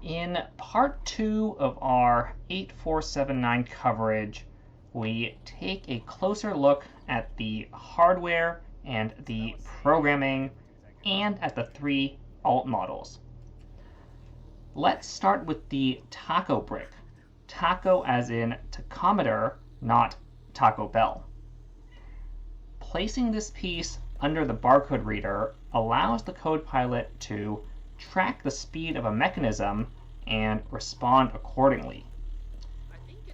In part 2 of our 8479 coverage, we take a closer look at the hardware and the programming and at the 3 alt models. Let's start with the taco brick. Taco as in tachometer, not Taco Bell. Placing this piece under the barcode reader allows the CodePilot to track the speed of a mechanism and respond accordingly.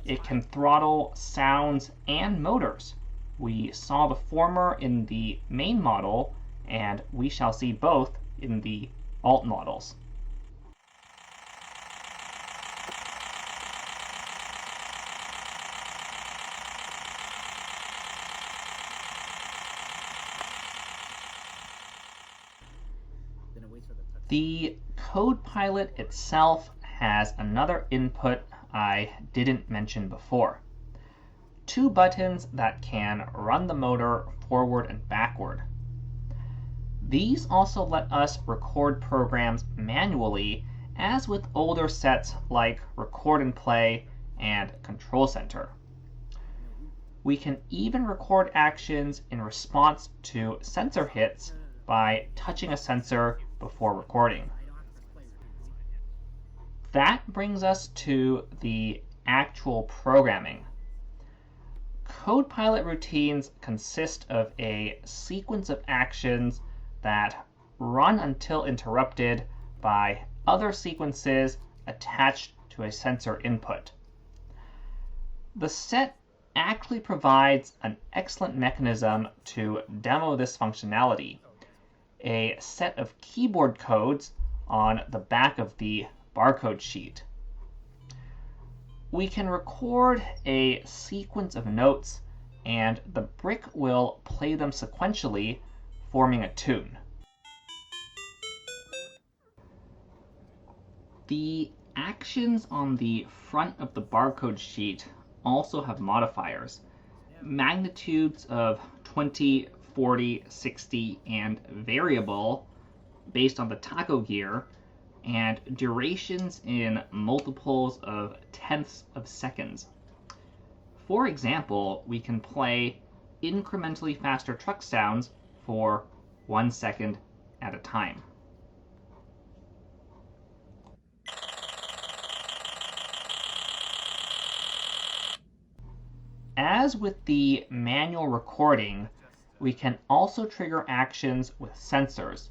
It can throttle sounds and motors. We saw the former in the main model, and we shall see both in the alt models. The CodePilot itself has another input I didn't mention before. 2 buttons that can run the motor forward and backward. These also let us record programs manually, as with older sets like Record and Play and Control Center. We can even record actions in response to sensor hits by touching a sensor before recording. That brings us to the actual programming. CodePilot routines consist of a sequence of actions that run until interrupted by other sequences attached to a sensor input. The set actually provides an excellent mechanism to demo this functionality. A set of keyboard codes on the back of the barcode sheet. We can record a sequence of notes, and the brick will play them sequentially, forming a tune. The actions on the front of the barcode sheet also have modifiers. Magnitudes of 20, 40, 60, and variable based on the taco gear, and durations in multiples of tenths of seconds. For example, we can play incrementally faster truck sounds for 1 second at a time. As with the manual recording, we can also trigger actions with sensors,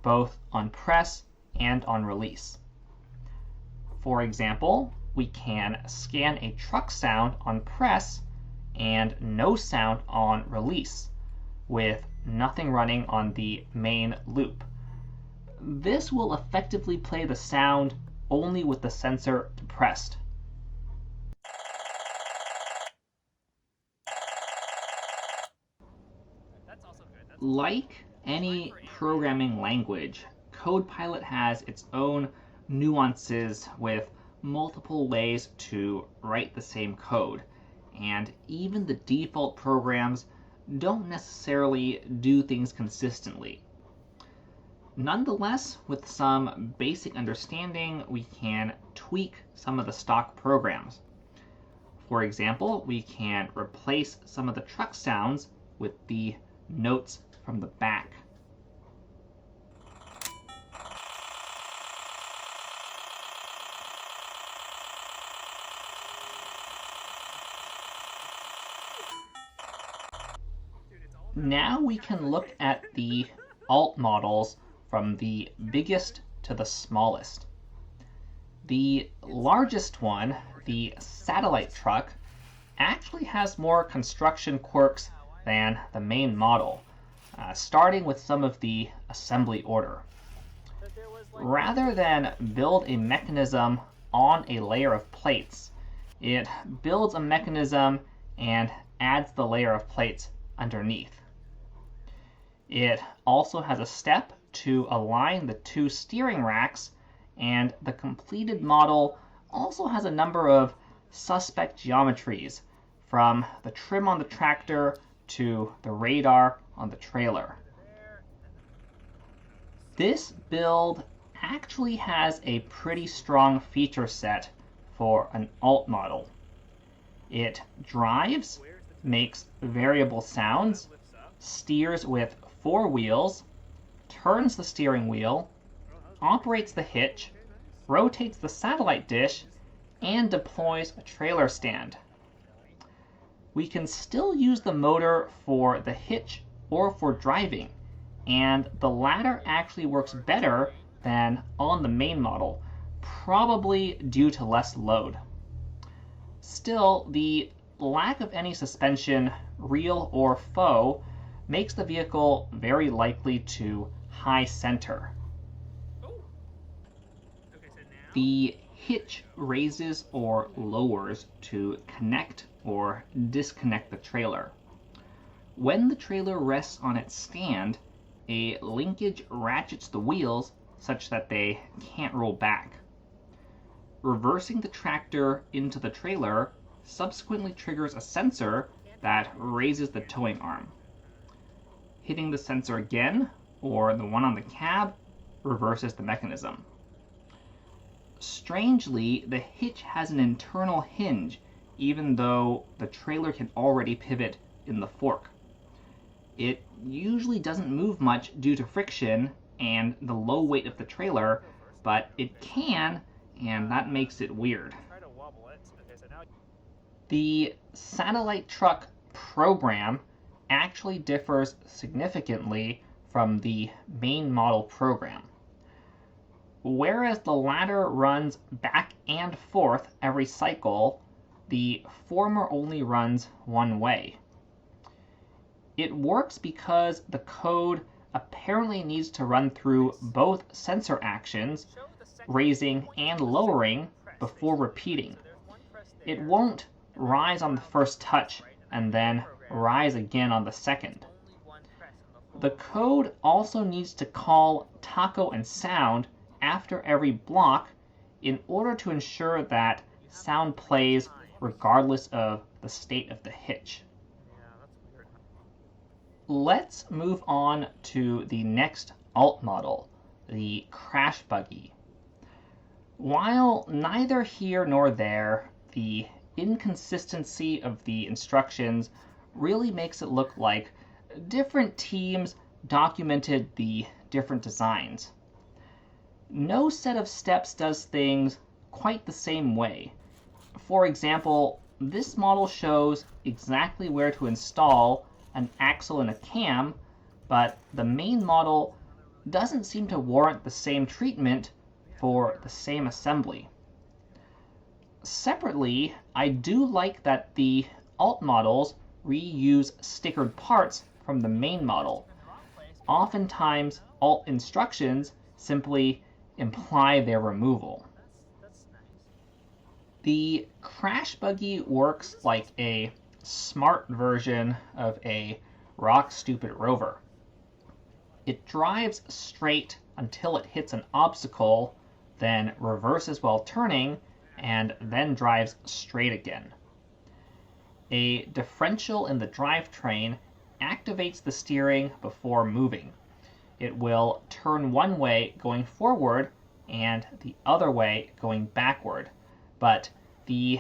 both on press and on release. For example, we can scan a truck sound on press and no sound on release, with nothing running on the main loop. This will effectively play the sound only with the sensor depressed. Like any programming language, CodePilot has its own nuances with multiple ways to write the same code, and even the default programs don't necessarily do things consistently. Nonetheless, with some basic understanding, we can tweak some of the stock programs. For example, we can replace some of the truck sounds with the notes from the back. Now we can look at the alt models from the biggest to the smallest. The largest one, the satellite truck, actually has more construction quirks than the main model, starting with some of the assembly order. Rather than build a mechanism on a layer of plates, it builds a mechanism and adds the layer of plates underneath. It also has a step to align the 2 steering racks, and the completed model also has a number of suspect geometries, from the trim on the tractor to the radar on the trailer. This build actually has a pretty strong feature set for an alt model. It drives, makes variable sounds, steers with 4 wheels, turns the steering wheel, operates the hitch, rotates the satellite dish, and deploys a trailer stand. We can still use the motor for the hitch or for driving, and the latter actually works better than on the main model, probably due to less load. Still, the lack of any suspension, real or faux, makes the vehicle very likely to high center. The hitch raises or lowers to connect or disconnect the trailer. When the trailer rests on its stand, a linkage ratchets the wheels such that they can't roll back. Reversing the tractor into the trailer subsequently triggers a sensor that raises the towing arm. Hitting the sensor again, or the one on the cab, reverses the mechanism. Strangely, the hitch has an internal hinge, even though the trailer can already pivot in the fork. It usually doesn't move much due to friction and the low weight of the trailer, but it can, and that makes it weird. The satellite truck program actually differs significantly from the main model program. Whereas the latter runs back and forth every cycle, the former only runs one way. It works because the code apparently needs to run through both sensor actions, raising and lowering, before repeating. It won't rise on the first touch and then rise again on the second. The code also needs to call taco and sound after every block in order to ensure that sound plays regardless of the state of the hitch. Let's move on to the next alt model, the crash buggy. While neither here nor there, the inconsistency of the instructions really makes it look like different teams documented the different designs. No set of steps does things quite the same way. For example, this model shows exactly where to install an axle and a cam, but the main model doesn't seem to warrant the same treatment for the same assembly. Separately, I do like that the alt models reuse stickered parts from the main model. Oftentimes, alt instructions simply imply their removal. The crash buggy works like a smart version of a rock stupid rover. It drives straight until it hits an obstacle, then reverses while turning, and then drives straight again. A differential in the drivetrain activates the steering before moving. It will turn one way going forward and the other way going backward, but the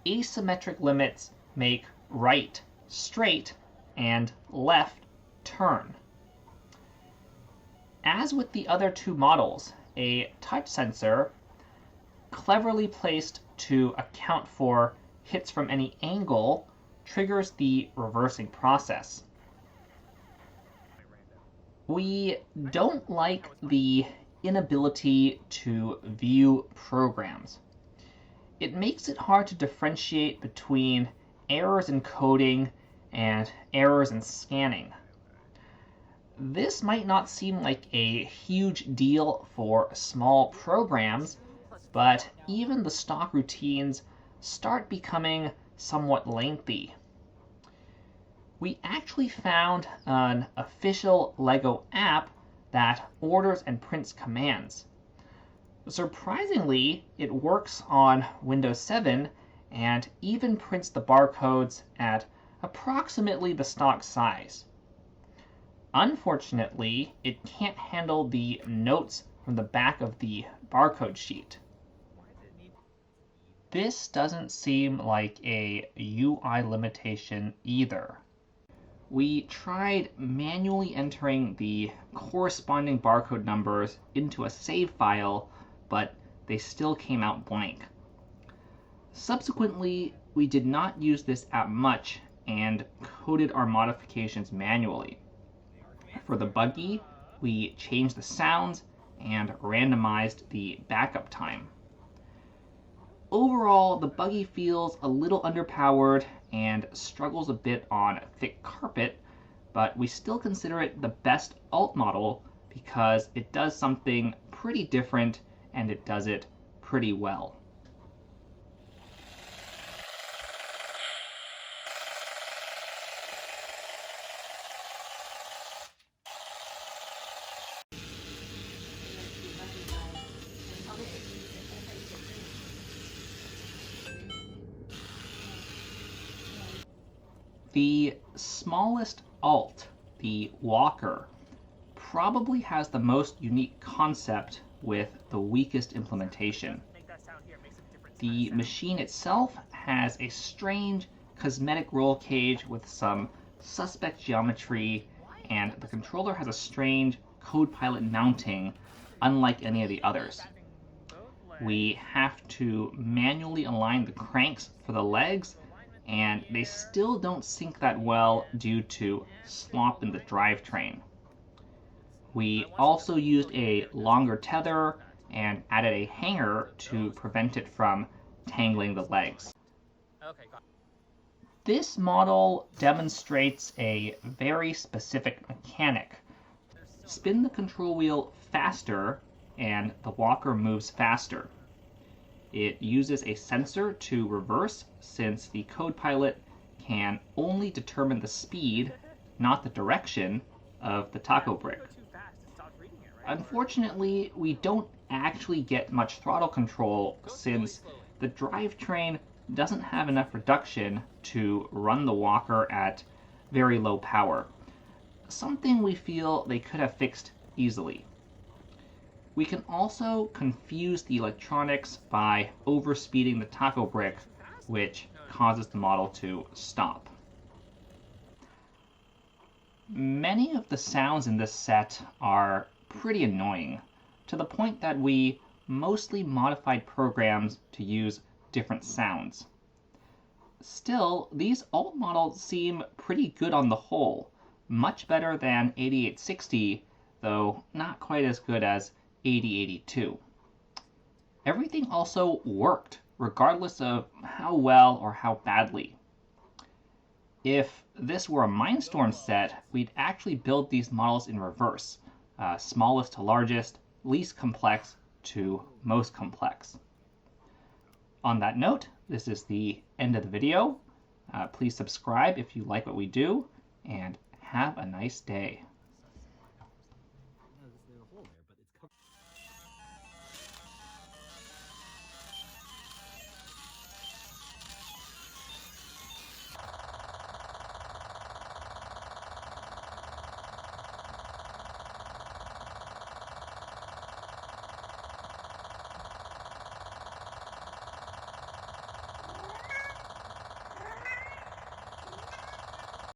asymmetric limits make right straight and left turn. As with the other two models, a touch sensor, cleverly placed to account for hits from any angle, triggers the reversing process. We don't like the inability to view programs. It makes it hard to differentiate between errors in coding and errors in scanning. This might not seem like a huge deal for small programs, but even the stock routines start becoming somewhat lengthy. We actually found an official LEGO app that orders and prints commands. Surprisingly, it works on Windows 7 and even prints the barcodes at approximately the stock size. Unfortunately, it can't handle the notes from the back of the barcode sheet. This doesn't seem like a UI limitation either. We tried manually entering the corresponding barcode numbers into a save file, but they still came out blank. Subsequently, we did not use this app much and coded our modifications manually. For the buggy, we changed the sounds and randomized the backup time. Overall, the buggy feels a little underpowered and struggles a bit on thick carpet, but we still consider it the best alt model because it does something pretty different and it does it pretty well. The smallest alt, the walker, probably has the most unique concept with the weakest implementation. The machine itself has a strange cosmetic roll cage with some suspect geometry, and the controller has a strange CodePilot mounting, unlike any of the others. We have to manually align the cranks for the legs, and they still don't sync that well due to slop in the drivetrain. We also used a longer tether and added a hanger to prevent it from tangling the legs. This model demonstrates a very specific mechanic. Spin the control wheel faster and the walker moves faster. It uses a sensor to reverse, since the CodePilot can only determine the speed, not the direction, of the taco brick. Unfortunately, we don't actually get much throttle control since the drivetrain doesn't have enough reduction to run the walker at very low power, something we feel they could have fixed easily. We can also confuse the electronics by overspeeding the taco brick, which causes the model to stop. Many of the sounds in this set are pretty annoying, to the point that we mostly modified programs to use different sounds. Still, these alt models seem pretty good on the whole, much better than 8860, though not quite as good as 8082. Everything also worked, regardless of how well or how badly. If this were a Mindstorm set, we'd actually build these models in reverse, smallest to largest, least complex to most complex. On that note, this is the end of the video. Please subscribe if you like what we do, and have a nice day.